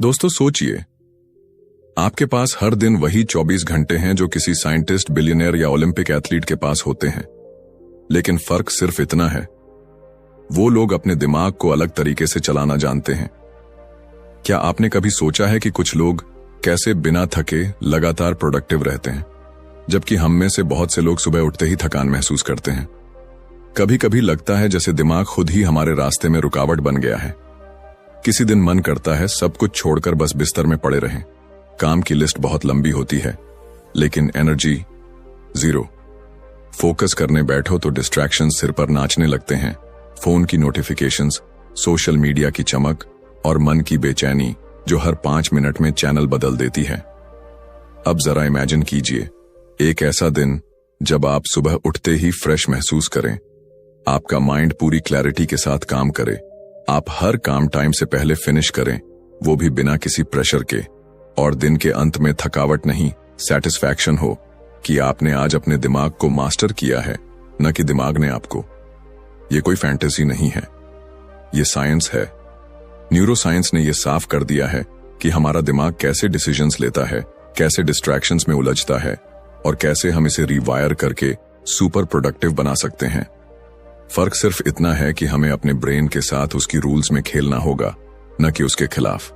दोस्तों सोचिए, आपके पास हर दिन वही 24 घंटे हैं जो किसी साइंटिस्ट, बिलियनियर या ओलंपिक एथलीट के पास होते हैं। लेकिन फर्क सिर्फ इतना है, वो लोग अपने दिमाग को अलग तरीके से चलाना जानते हैं। क्या आपने कभी सोचा है कि कुछ लोग कैसे बिना थके लगातार प्रोडक्टिव रहते हैं, जबकि हम में से बहुत से लोग सुबह उठते ही थकान महसूस करते हैं। कभी कभी लगता है जैसे दिमाग खुद ही हमारे रास्ते में रुकावट बन गया है। किसी दिन मन करता है सब कुछ छोड़कर बस बिस्तर में पड़े रहें। काम की लिस्ट बहुत लंबी होती है, लेकिन एनर्जी जीरो। फोकस करने बैठो तो डिस्ट्रैक्शंस सिर पर नाचने लगते हैं। फोन की नोटिफिकेशंस, सोशल मीडिया की चमक और मन की बेचैनी जो हर 5 मिनट में चैनल बदल देती है। अब जरा इमेजिन कीजिए, एक ऐसा दिन जब आप सुबह उठते ही फ्रेश महसूस करें, आपका माइंड पूरी क्लैरिटी के साथ काम करे, आप हर काम टाइम से पहले फिनिश करें, वो भी बिना किसी प्रेशर के, और दिन के अंत में थकावट नहीं, सेटिस्फैक्शन हो कि आपने आज अपने दिमाग को मास्टर किया है, न कि दिमाग ने आपको। ये कोई फैंटेसी नहीं है, ये साइंस है। न्यूरोसाइंस ने यह साफ कर दिया है कि हमारा दिमाग कैसे डिसीजंस लेता है, कैसे डिस्ट्रैक्शंस में उलझता है और कैसे हम इसे रिवायर करके सुपर प्रोडक्टिव बना सकते हैं। फर्क सिर्फ इतना है कि हमें अपने ब्रेन के साथ उसकी रूल्स में खेलना होगा, न कि उसके खिलाफ।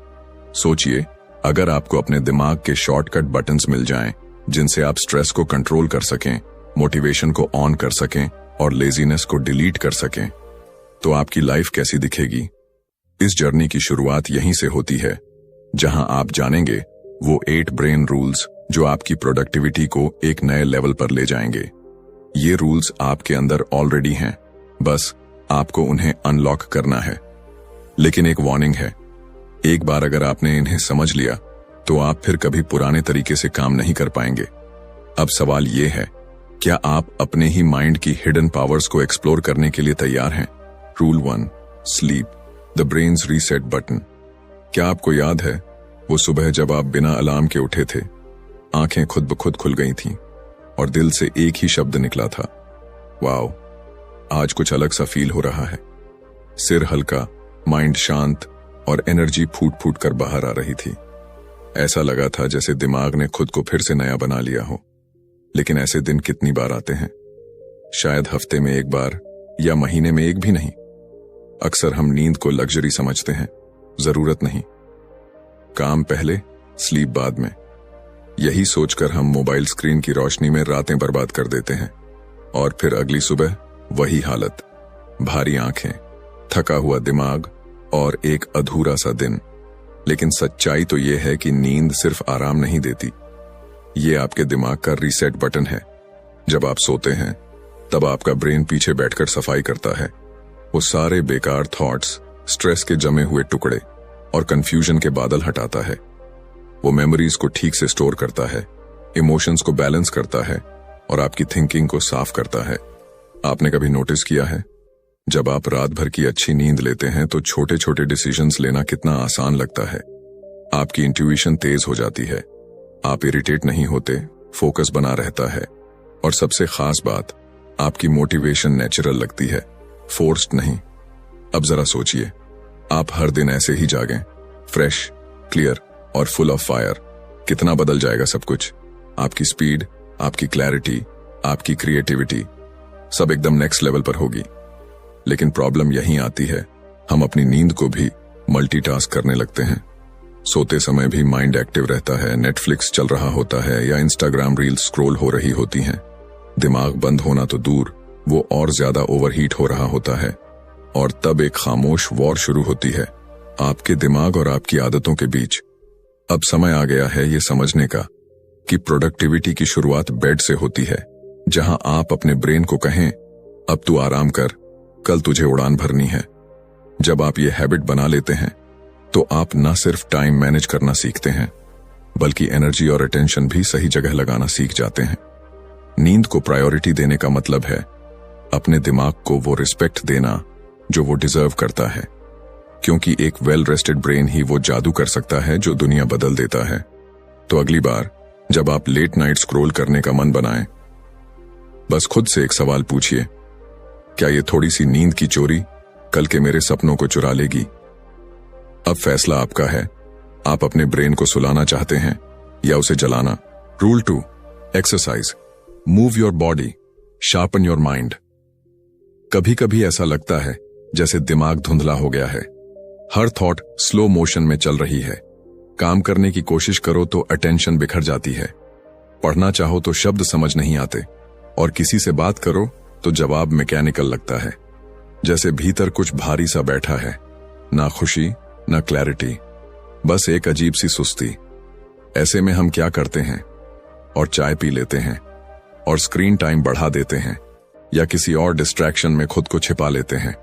सोचिए, अगर आपको अपने दिमाग के शॉर्टकट बटन्स मिल जाएं, जिनसे आप स्ट्रेस को कंट्रोल कर सकें, मोटिवेशन को ऑन कर सकें और लेजीनेस को डिलीट कर सकें, तो आपकी लाइफ कैसी दिखेगी। इस जर्नी की शुरुआत यहीं से होती है, जहां आप जानेंगे वो 8 ब्रेन रूल्स जो आपकी प्रोडक्टिविटी को एक नए लेवल पर ले जाएंगे। ये रूल्स आपके अंदर ऑलरेडी हैं, बस आपको उन्हें अनलॉक करना है। लेकिन एक वार्निंग है, एक बार अगर आपने इन्हें समझ लिया तो आप फिर कभी पुराने तरीके से काम नहीं कर पाएंगे। अब सवाल ये है, क्या आप अपने ही माइंड की हिडन पावर्स को एक्सप्लोर करने के लिए तैयार हैं? Rule 1, sleep, the brains reset button. क्या आपको याद है वो सुबह जब आप बिना अलार्म के उठे थे, आंखें खुद ब खुद खुल गई थीं और दिल से एक ही शब्द निकला था, वाओ, आज कुछ अलग सा फील हो रहा है। सिर हल्का, माइंड शांत और एनर्जी फूट फूट कर बाहर आ रही थी। ऐसा लगा था जैसे दिमाग ने खुद को फिर से नया बना लिया हो। लेकिन ऐसे दिन कितनी बार आते हैं? शायद हफ्ते में एक बार या महीने में एक भी नहीं। अक्सर हम नींद को लग्जरी समझते हैं, जरूरत नहीं। काम पहले, स्लीप बाद में। यही सोचकर हम मोबाइल स्क्रीन की रोशनी में रातें बर्बाद कर देते हैं और फिर अगली सुबह वही हालत, भारी आंखें, थका हुआ दिमाग और एक अधूरा सा दिन। लेकिन सच्चाई तो यह है कि नींद सिर्फ आराम नहीं देती, ये आपके दिमाग का रीसेट बटन है। जब आप सोते हैं तब आपका ब्रेन पीछे बैठकर सफाई करता है। वो सारे बेकार थॉट्स, स्ट्रेस के जमे हुए टुकड़े और कंफ्यूजन के बादल हटाता है। वो मेमोरीज को ठीक से स्टोर करता है, इमोशंस को बैलेंस करता है और आपकी थिंकिंग को साफ करता है। आपने कभी नोटिस किया है, जब आप रात भर की अच्छी नींद लेते हैं तो छोटे छोटे डिसीजंस लेना कितना आसान लगता है। आपकी इंट्यूशन तेज हो जाती है, आप इरिटेट नहीं होते, फोकस बना रहता है और सबसे खास बात, आपकी मोटिवेशन नेचुरल लगती है, फोर्स्ड नहीं। अब जरा सोचिए, आप हर दिन ऐसे ही जागें, फ्रेश, क्लियर और फुल ऑफ फायर, कितना बदल जाएगा सब कुछ। आपकी स्पीड, आपकी क्लैरिटी, आपकी क्रिएटिविटी सब एकदम नेक्स्ट लेवल पर होगी। लेकिन प्रॉब्लम यहीं आती है, हम अपनी नींद को भी मल्टीटास्क करने लगते हैं। सोते समय भी माइंड एक्टिव रहता है, नेटफ्लिक्स चल रहा होता है या इंस्टाग्राम रील्स स्क्रॉल हो रही होती हैं। दिमाग बंद होना तो दूर, वो और ज्यादा ओवरहीट हो रहा होता है और तब एक खामोश वॉर शुरू होती है आपके दिमाग और आपकी आदतों के बीच। अब समय आ गया है ये समझने का कि प्रोडक्टिविटी की शुरुआत बेड से होती है, जहां आप अपने ब्रेन को कहें, अब तू आराम कर, कल तुझे उड़ान भरनी है। जब आप ये हैबिट बना लेते हैं तो आप न सिर्फ टाइम मैनेज करना सीखते हैं, बल्कि एनर्जी और अटेंशन भी सही जगह लगाना सीख जाते हैं। नींद को प्रायोरिटी देने का मतलब है अपने दिमाग को वो रिस्पेक्ट देना जो वो डिजर्व करता है, क्योंकि एक वेल रेस्टेड ब्रेन ही वो जादू कर सकता है जो दुनिया बदल देता है। तो अगली बार जब आप लेट नाइट स्क्रॉल करने का मन बनाएं, बस खुद से एक सवाल पूछिए, क्या ये थोड़ी सी नींद की चोरी कल के मेरे सपनों को चुरा लेगी? अब फैसला आपका है, आप अपने ब्रेन को सुलाना चाहते हैं या उसे जलाना? Rule 2, exercise. Move your body, sharpen your mind. कभी कभी ऐसा लगता है जैसे दिमाग धुंधला हो गया है। हर थॉट स्लो मोशन में चल रही है। काम करने की कोशिश करो तो अटेंशन बिखर जाती है। पढ़ना चाहो तो शब्द समझ नहीं आते, और किसी से बात करो तो जवाब मैकेनिकल लगता है, जैसे भीतर कुछ भारी सा बैठा है। ना खुशी, ना क्लैरिटी, बस एक अजीब सी सुस्ती। ऐसे में हम क्या करते हैं? और चाय पी लेते हैं, और स्क्रीन टाइम बढ़ा देते हैं, या किसी और डिस्ट्रैक्शन में खुद को छिपा लेते हैं।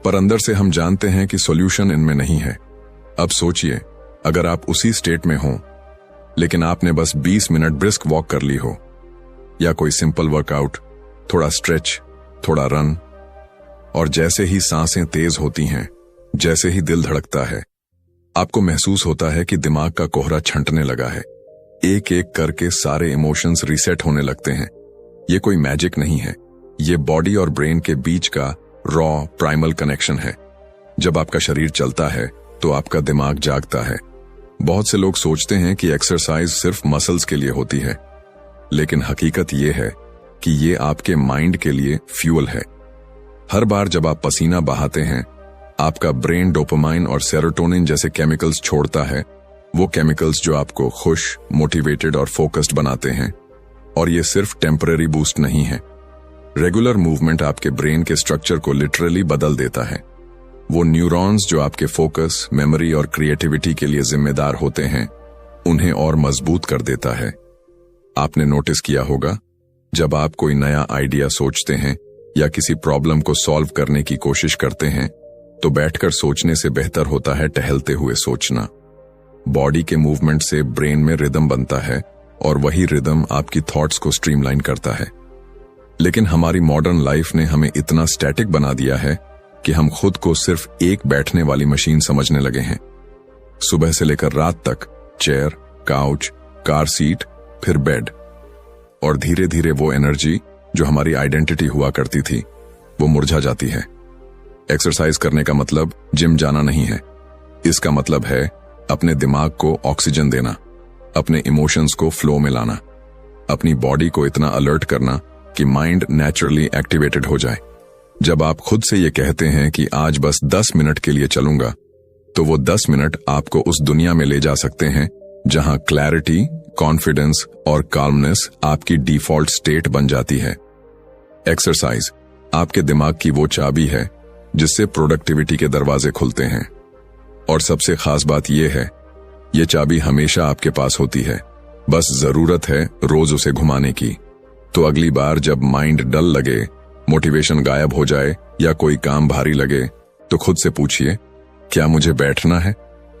पर अंदर से हम जानते हैं कि सॉल्यूशन इनमें नहीं है। अब सोचिए, अगर आप उसी स्टेट में हो, लेकिन आपने बस 20 मिनट ब्रिस्क वॉक कर ली हो, या कोई सिंपल वर्कआउट, थोड़ा स्ट्रेच, थोड़ा रन, और जैसे ही सांसें तेज होती हैं, जैसे ही दिल धड़कता है, आपको महसूस होता है कि दिमाग का कोहरा छंटने लगा है। एक एक करके सारे इमोशंस रीसेट होने लगते हैं। ये कोई मैजिक नहीं है, ये बॉडी और ब्रेन के बीच का रॉ प्राइमल कनेक्शन है। जब आपका शरीर चलता है तो आपका दिमाग जागता है। बहुत से लोग सोचते हैं कि एक्सरसाइज सिर्फ मसल्स के लिए होती है, लेकिन हकीकत ये है कि ये आपके माइंड के लिए फ्यूल है। हर बार जब आप पसीना बहाते हैं, आपका ब्रेन डोपामाइन और सेरोटोनिन जैसे केमिकल्स छोड़ता है। वो केमिकल्स जो आपको खुश, मोटिवेटेड और फोकस्ड बनाते हैं। और ये सिर्फ टेम्पररी बूस्ट नहीं है। रेगुलर मूवमेंट आपके ब्रेन के स्ट्रक्चर को लिटरली बदल देता है। वो न्यूरॉन्स जो आपके फोकस, मेमोरी और क्रिएटिविटी के लिए जिम्मेदार होते हैं, उन्हें और मजबूत कर देता है। आपने नोटिस किया होगा, जब आप कोई नया आइडिया सोचते हैं या किसी प्रॉब्लम को सॉल्व करने की कोशिश करते हैं, तो बैठकर सोचने से बेहतर होता है टहलते हुए सोचना। बॉडी के मूवमेंट से ब्रेन में रिदम बनता है, और वही रिदम आपकी थॉट्स को स्ट्रीमलाइन करता है। लेकिन हमारी मॉडर्न लाइफ ने हमें इतना स्टैटिक बना दिया है कि हम खुद को सिर्फ एक बैठने वाली मशीन समझने लगे हैं। सुबह से लेकर रात तक चेयर, काउच, कार सीट, फिर बेड, और धीरे धीरे वो एनर्जी जो हमारी आइडेंटिटी हुआ करती थी, वो मुरझा जाती है। एक्सरसाइज करने का मतलब जिम जाना नहीं है। इसका मतलब है अपने दिमाग को ऑक्सीजन देना, अपने इमोशंस को फ्लो में लाना, अपनी बॉडी को इतना अलर्ट करना कि माइंड नेचुरली एक्टिवेटेड हो जाए। जब आप खुद से ये कहते हैं कि आज बस 10 मिनट के लिए चलूंगा, तो वो 10 मिनट आपको उस दुनिया में ले जा सकते हैं जहां क्लैरिटी, कॉन्फिडेंस और काल्मनेस आपकी डिफॉल्ट स्टेट बन जाती है। एक्सरसाइज आपके दिमाग की वो चाबी है जिससे प्रोडक्टिविटी के दरवाजे खुलते हैं। और सबसे खास बात यह है, ये चाबी हमेशा आपके पास होती है, बस जरूरत है रोज उसे घुमाने की। तो अगली बार जब माइंड डल लगे, मोटिवेशन गायब हो जाए या कोई काम भारी लगे, तो खुद से पूछिए, क्या मुझे बैठना है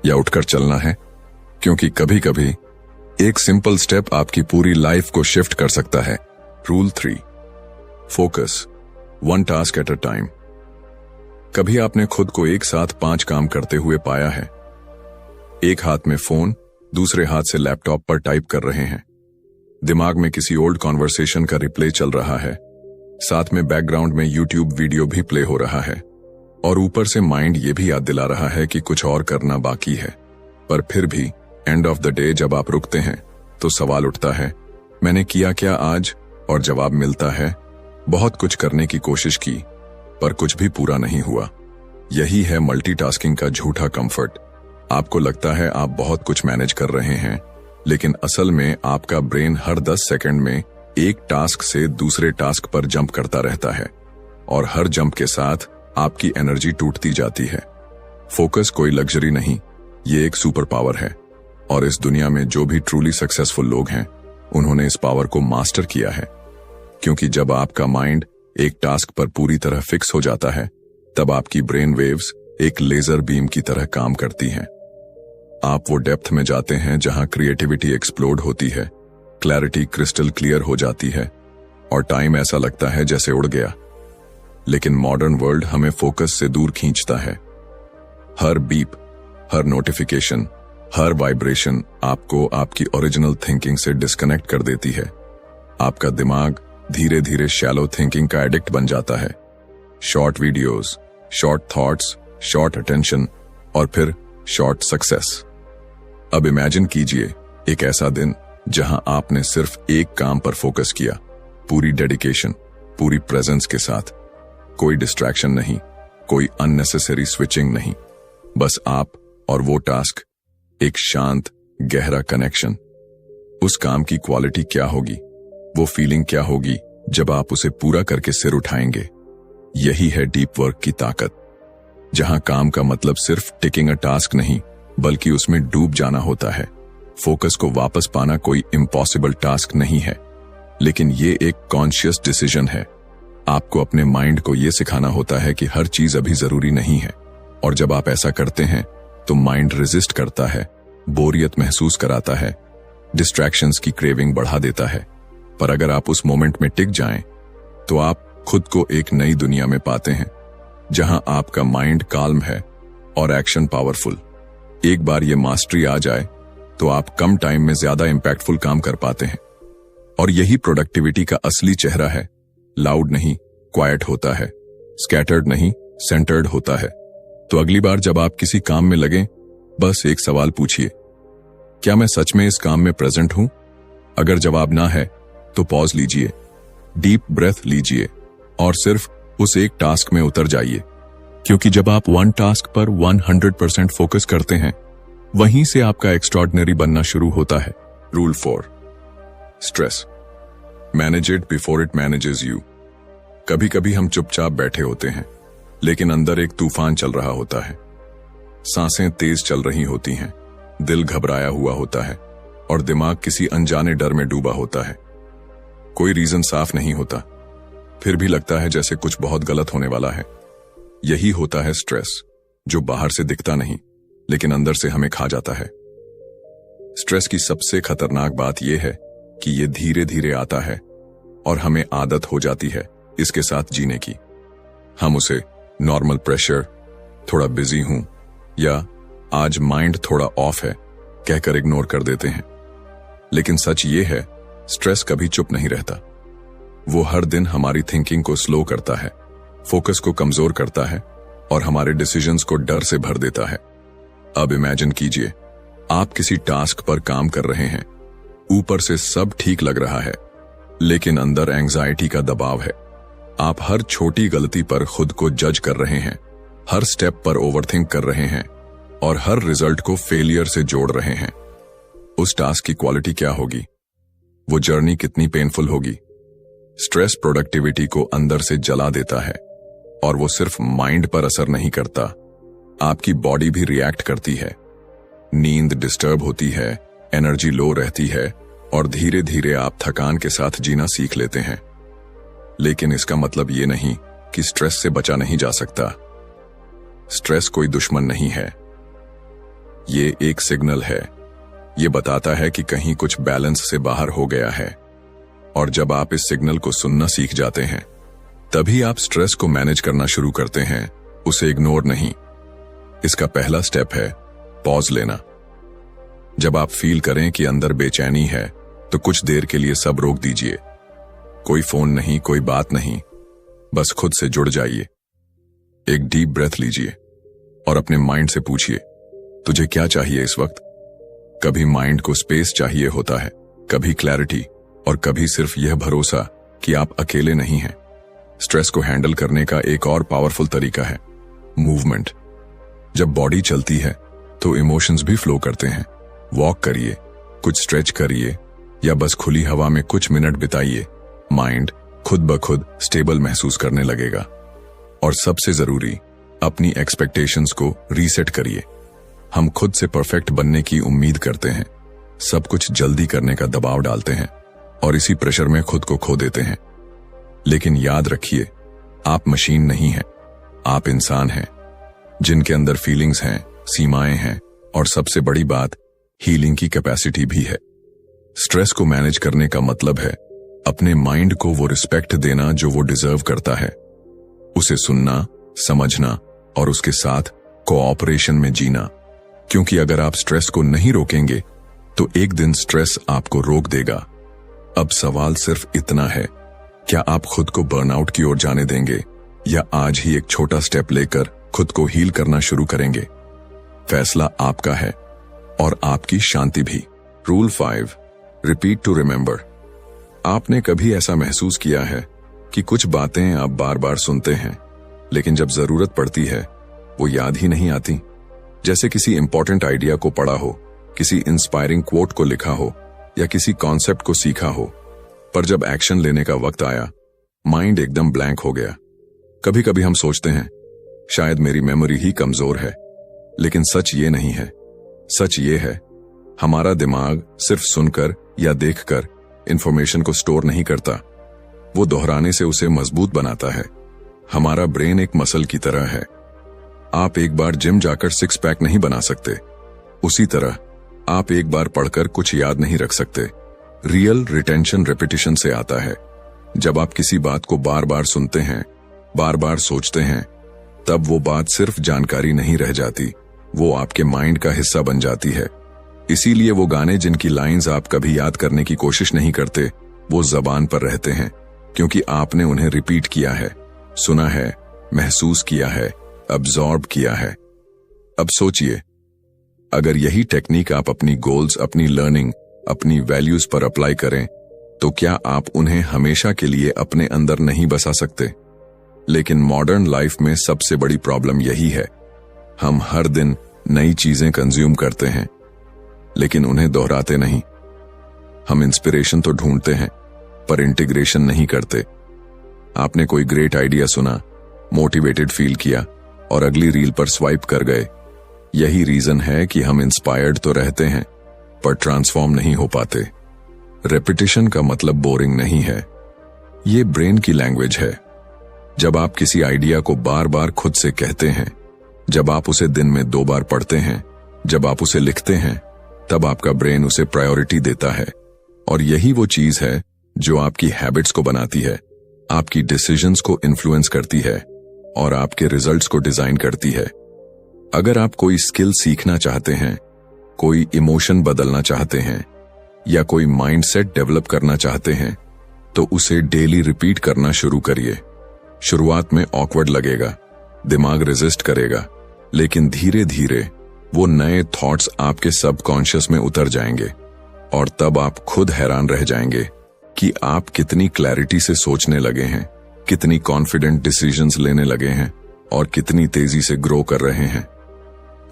या उठकर चलना है? क्योंकि कभी कभी एक सिंपल स्टेप आपकी पूरी लाइफ को शिफ्ट कर सकता है। Rule 3, focus, 1 task at a time. कभी आपने खुद को एक साथ 5 काम करते हुए पाया है? एक हाथ में फोन, दूसरे हाथ से लैपटॉप पर टाइप कर रहे हैं, दिमाग में किसी ओल्ड कॉन्वर्सेशन का रिप्ले चल रहा है, साथ में बैकग्राउंड में यूट्यूब वीडियो भी प्ले हो रहा है, और ऊपर से माइंड ये भी याद दिला रहा है कि कुछ और करना बाकी है। पर फिर भी एंड ऑफ द डे जब आप रुकते हैं तो सवाल उठता है, मैंने किया क्या आज? और जवाब मिलता है, बहुत कुछ करने की कोशिश की पर कुछ भी पूरा नहीं हुआ। यही है मल्टीटास्किंग का झूठा कंफर्ट। आपको लगता है आप बहुत कुछ मैनेज कर रहे हैं, लेकिन असल में आपका ब्रेन हर 10 सेकंड में एक टास्क से दूसरे टास्क पर जंप करता रहता है, और हर जंप के साथ आपकी एनर्जी टूटती जाती है। फोकस कोई लग्जरी नहीं, ये एक सुपर पावर है, और इस दुनिया में जो भी ट्रूली सक्सेसफुल लोग हैं, उन्होंने इस पावर को मास्टर किया है। क्योंकि जब आपका माइंड एक टास्क पर पूरी तरह फिक्स हो जाता है, तब आपकी ब्रेन वेव्स एक लेजर बीम की तरह काम करती हैं। आप वो डेप्थ में जाते हैं जहां क्रिएटिविटी एक्सप्लोड होती है, क्लैरिटी क्रिस्टल क्लियर हो जाती है, और टाइम ऐसा लगता है जैसे उड़ गया। लेकिन मॉडर्न वर्ल्ड हमें फोकस से दूर खींचता है। हर बीप, हर नोटिफिकेशन, हर वाइब्रेशन आपको आपकी ओरिजिनल थिंकिंग से डिस्कनेक्ट कर देती है। आपका दिमाग धीरे धीरे शैलो थिंकिंग का एडिक्ट बन जाता है। Short videos, short thoughts, short attention, और फिर शॉर्ट सक्सेस। अब इमेजिन कीजिए एक ऐसा दिन जहां आपने सिर्फ एक काम पर फोकस किया, पूरी डेडिकेशन, पूरी प्रेजेंस के साथ। कोई डिस्ट्रैक्शन नहीं, कोई अननेसेसरी स्विचिंग नहीं, बस आप और वो टास्क, एक शांत गहरा कनेक्शन। उस काम की क्वालिटी क्या होगी, वो फीलिंग क्या होगी जब आप उसे पूरा करके सिर उठाएंगे। यही है डीप वर्क की ताकत, जहां काम का मतलब सिर्फ टिकिंग अ टास्क नहीं, बल्कि उसमें डूब जाना होता है। फोकस को वापस पाना कोई इम्पॉसिबल टास्क नहीं है, लेकिन ये एक कॉन्शियस डिसीजन है। आपको अपने माइंड को यह सिखाना होता है कि हर चीज अभी जरूरी नहीं है, और जब आप ऐसा करते हैं तो माइंड रेजिस्ट करता है, बोरियत महसूस कराता है, डिस्ट्रैक्शंस की क्रेविंग बढ़ा देता है। पर अगर आप उस मोमेंट में टिक जाएं, तो आप खुद को एक नई दुनिया में पाते हैं, जहां आपका माइंड काल्म है और एक्शन पावरफुल। एक बार ये मास्टरी आ जाए तो आप कम टाइम में ज्यादा इंपैक्टफुल काम कर पाते हैं। और यही प्रोडक्टिविटी का असली चेहरा है। लाउड नहीं, क्वाइट होता है, स्कैटर्ड नहीं, सेंटर्ड होता है। तो अगली बार जब आप किसी काम में लगें, बस एक सवाल पूछिए, क्या मैं सच में इस काम में प्रेजेंट हूं? अगर जवाब ना है तो पॉज लीजिए, डीप ब्रेथ लीजिए और सिर्फ उस एक टास्क में उतर जाइए। क्योंकि जब आप वन टास्क पर 100% फोकस करते हैं, वहीं से आपका एक्स्ट्रॉर्डिनरी बनना शुरू होता है। Rule 4, stress manage it before it manages you. कभी कभी हम चुपचाप बैठे होते हैं, लेकिन अंदर एक तूफान चल रहा होता है। सांसें तेज चल रही होती हैं, दिल घबराया हुआ होता है और दिमाग किसी अनजाने डर में डूबा होता है। कोई रीजन साफ नहीं होता, फिर भी लगता है जैसे कुछ बहुत गलत होने वाला है। यही होता है स्ट्रेस, जो बाहर से दिखता नहीं, लेकिन अंदर से हमें खा जाता है। स्ट्रेस की सबसे खतरनाक बात यह है कि यह धीरे धीरे आता है और हमें आदत हो जाती है इसके साथ जीने की। हम उसे नॉर्मल प्रेशर, थोड़ा बिजी हूं या आज माइंड थोड़ा ऑफ है कहकर इग्नोर कर देते हैं। लेकिन सच ये है, स्ट्रेस कभी चुप नहीं रहता। वो हर दिन हमारी थिंकिंग को स्लो करता है, फोकस को कमजोर करता है और हमारे डिसीजंस को डर से भर देता है। अब इमेजिन कीजिए, आप किसी टास्क पर काम कर रहे हैं, ऊपर से सब ठीक लग रहा है, लेकिन अंदर एंजाइटी का दबाव है। आप हर छोटी गलती पर खुद को जज कर रहे हैं, हर स्टेप पर ओवरथिंक कर रहे हैं और हर रिजल्ट को फेलियर से जोड़ रहे हैं। उस टास्क की क्वालिटी क्या होगी? वो जर्नी कितनी पेनफुल होगी? स्ट्रेस प्रोडक्टिविटी को अंदर से जला देता है, और वो सिर्फ माइंड पर असर नहीं करता, आपकी बॉडी भी रिएक्ट करती है। नींद डिस्टर्ब होती है, एनर्जी लो रहती है और धीरे धीरे आप थकान के साथ जीना सीख लेते हैं। लेकिन इसका मतलब ये नहीं कि स्ट्रेस से बचा नहीं जा सकता। स्ट्रेस कोई दुश्मन नहीं है, ये एक सिग्नल है। ये बताता है कि कहीं कुछ बैलेंस से बाहर हो गया है, और जब आप इस सिग्नल को सुनना सीख जाते हैं, तभी आप स्ट्रेस को मैनेज करना शुरू करते हैं, उसे इग्नोर नहीं। इसका पहला स्टेप है पॉज लेना। जब आप फील करें कि अंदर बेचैनी है, तो कुछ देर के लिए सब रोक दीजिए। कोई फोन नहीं, कोई बात नहीं, बस खुद से जुड़ जाइए। एक डीप ब्रेथ लीजिए और अपने माइंड से पूछिए, तुझे क्या चाहिए इस वक्त? कभी माइंड को स्पेस चाहिए होता है, कभी क्लैरिटी, और कभी सिर्फ यह भरोसा कि आप अकेले नहीं हैं। स्ट्रेस को हैंडल करने का एक और पावरफुल तरीका है मूवमेंट। जब बॉडी चलती है तो इमोशंस भी फ्लो करते हैं। वॉक करिए, कुछ स्ट्रेच करिए या बस खुली हवा में कुछ मिनट बिताइए। माइंड खुद ब खुद स्टेबल महसूस करने लगेगा। और सबसे जरूरी, अपनी एक्सपेक्टेशंस को रीसेट करिए। हम खुद से परफेक्ट बनने की उम्मीद करते हैं, सब कुछ जल्दी करने का दबाव डालते हैं और इसी प्रेशर में खुद को खो देते हैं। लेकिन याद रखिए, आप मशीन नहीं हैं, आप इंसान हैं, जिनके अंदर फीलिंग्स हैं, सीमाएं हैं और सबसे बड़ी बात, हीलिंग की कैपेसिटी भी है। स्ट्रेस को मैनेज करने का मतलब है अपने माइंड को वो रिस्पेक्ट देना जो वो डिजर्व करता है, उसे सुनना, समझना और उसके साथ कोऑपरेशन में जीना। क्योंकि अगर आप स्ट्रेस को नहीं रोकेंगे तो एक दिन स्ट्रेस आपको रोक देगा। अब सवाल सिर्फ इतना है, क्या आप खुद को बर्नआउट की ओर जाने देंगे या आज ही एक छोटा स्टेप लेकर खुद को हील करना शुरू करेंगे? फैसला आपका है। और आपकी शांति भी। Rule 5, repeat to remember. आपने कभी ऐसा महसूस किया है कि कुछ बातें आप बार बार सुनते हैं, लेकिन जब जरूरत पड़ती है वो याद ही नहीं आती? जैसे किसी इंपॉर्टेंट आइडिया को पढ़ा हो, किसी इंस्पायरिंग कोट को लिखा हो या किसी कॉन्सेप्ट को सीखा हो, पर जब एक्शन लेने का वक्त आया माइंड एकदम ब्लैंक हो गया। कभी कभी हम सोचते हैं शायद मेरी मेमोरी ही कमजोर है, लेकिन सच ये नहीं है। सच ये है हमारा दिमाग सिर्फ सुनकर या देखकर इंफॉर्मेशन को स्टोर नहीं करता, वो दोहराने से उसे मजबूत बनाता है। हमारा ब्रेन एक मसल की तरह है। आप एक बार जिम जाकर 6 पैक नहीं बना सकते, उसी तरह आप एक बार पढ़कर कुछ याद नहीं रख सकते। रियल रिटेंशन रेपिटेशन से आता है। जब आप किसी बात को बार बार सुनते हैं, बार बार सोचते हैं, तब वो बात सिर्फ जानकारी नहीं रह जाती, वो आपके माइंड का हिस्सा बन जाती है। इसीलिए वो गाने जिनकी लाइंस आप कभी याद करने की कोशिश नहीं करते, वो जबान पर रहते हैं, क्योंकि आपने उन्हें रिपीट किया है, सुना है, महसूस किया है, अब्सॉर्ब किया है। अब सोचिए, अगर यही टेक्निक आप अपनी गोल्स, अपनी लर्निंग, अपनी वैल्यूज पर अप्लाई करें, तो क्या आप उन्हें हमेशा के लिए अपने अंदर नहीं बसा सकते? लेकिन मॉडर्न लाइफ में सबसे बड़ी प्रॉब्लम यही है, हम हर दिन नई चीजें कंज्यूम करते हैं, लेकिन उन्हें दोहराते नहीं। हम इंस्पिरेशन तो ढूंढते हैं, पर इंटीग्रेशन नहीं करते। आपने कोई ग्रेट आइडिया सुना, मोटिवेटेड फील किया और अगली रील पर स्वाइप कर गए। यही रीजन है कि हम इंस्पायर्ड तो रहते हैं, पर ट्रांसफॉर्म नहीं हो पाते। रेपिटेशन का मतलब बोरिंग नहीं है, ये ब्रेन की लैंग्वेज है। जब आप किसी आइडिया को बार बार खुद से कहते हैं, जब आप उसे दिन में 2 बार पढ़ते हैं, जब आप उसे लिखते हैं, तब आपका ब्रेन उसे प्रायोरिटी देता है। और यही वो चीज है जो आपकी हैबिट्स को बनाती है, आपकी डिसीजंस को इन्फ्लुएंस करती है और आपके रिजल्ट्स को डिजाइन करती है। अगर आप कोई स्किल सीखना चाहते हैं, कोई इमोशन बदलना चाहते हैं या कोई माइंडसेट डेवलप करना चाहते हैं, तो उसे डेली रिपीट करना शुरू करिए। शुरुआत में ऑकवर्ड लगेगा, दिमाग रेजिस्ट करेगा, लेकिन धीरे धीरे वो नए थॉट्स आपके सबकॉन्शियस में उतर जाएंगे और तब आप खुद हैरान रह जाएंगे कि आप कितनी क्लैरिटी से सोचने लगे हैं, कितनी कॉन्फिडेंट डिसीजंस लेने लगे हैं और कितनी तेजी से ग्रो कर रहे हैं।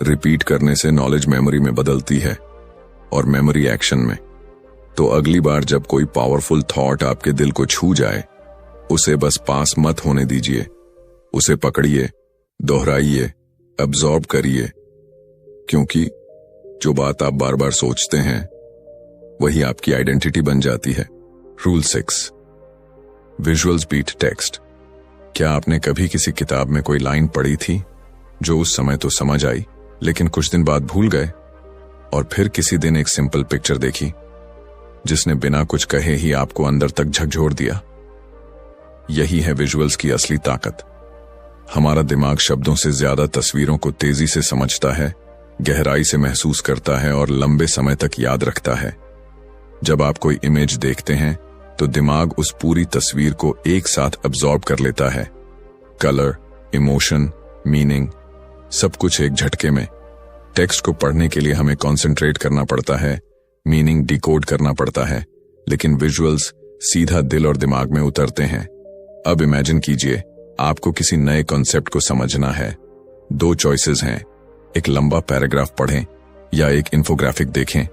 रिपीट करने से नॉलेज मेमोरी में बदलती है और मेमोरी एक्शन में। तो अगली बार जब कोई पावरफुल थॉट आपके दिल को छू जाए, उसे बस पास मत होने दीजिए, उसे पकड़िए, दोहराइए, अब्सॉर्ब करिए, क्योंकि जो बात आप बार बार सोचते हैं वही आपकी आइडेंटिटी बन जाती है। Rule 6, visuals beat text. क्या आपने कभी किसी किताब में कोई लाइन पढ़ी थी जो उस समय तो समझ आई, लेकिन कुछ दिन बाद भूल गए, और फिर किसी दिन एक सिंपल पिक्चर देखी जिसने बिना कुछ कहे ही आपको अंदर तक झकझोर दिया? यही है विजुअल्स की असली ताकत। हमारा दिमाग शब्दों से ज्यादा तस्वीरों को तेजी से समझता है, गहराई से महसूस करता है और लंबे समय तक याद रखता है। जब आप कोई इमेज देखते हैं तो दिमाग उस पूरी तस्वीर को एक साथ अब्सॉर्ब कर लेता है। कलर, इमोशन, मीनिंग, सब कुछ एक झटके में। टेक्स्ट को पढ़ने के लिए हमें कंसंट्रेट करना पड़ता है, मीनिंग डिकोड करना पड़ता है, लेकिन विजुअल्स सीधा दिल और दिमाग में उतरते हैं। अब इमेजिन कीजिए, आपको किसी नए कॉन्सेप्ट को समझना है। 2 चॉइसेस हैं, एक लंबा पैराग्राफ पढ़ें या एक इन्फोग्राफिक देखें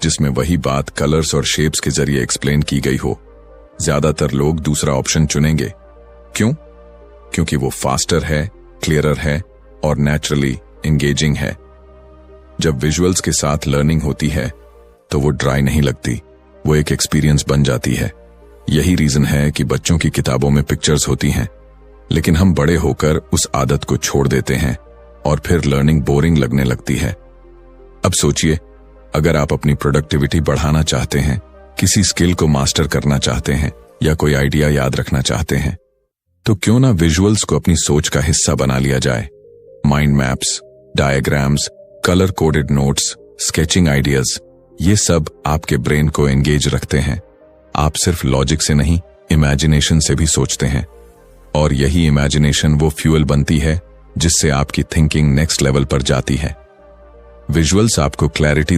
जिसमें वही बात कलर्स और शेप्स के जरिए एक्सप्लेन की गई हो। ज्यादातर लोग दूसरा ऑप्शन चुनेंगे। क्यों? क्योंकि वो फास्टर है, क्लियरर है और नेचुरली एंगेजिंग है। जब विजुअल्स के साथ लर्निंग होती है तो वो ड्राई नहीं लगती, वो एक एक्सपीरियंस बन जाती है। यही रीजन है कि बच्चों की किताबों में पिक्चर्स होती हैं, लेकिन हम बड़े होकर उस आदत को छोड़ देते हैं और फिर लर्निंग बोरिंग लगने लगती है। अब सोचिए, अगर आप अपनी प्रोडक्टिविटी बढ़ाना चाहते हैं, किसी स्किल को मास्टर करना चाहते हैं या कोई आइडिया याद रखना चाहते हैं, तो क्यों ना विजुअल्स को अपनी सोच का हिस्सा बना लिया जाए। Mind maps, diagrams, colour coded notes, sketching ideas, ये सब आपके ब्रेन को एंगेज रखते हैं। आप सिर्फ लॉजिक से नहीं, इमेजिनेशन से भी सोचते हैं, और यही इमेजिनेशन वो फ्यूल बनती है जिससे आपकी थिंकिंग नेक्स्ट लेवल पर जाती है। विजुअल्स आपको क्लैरिटी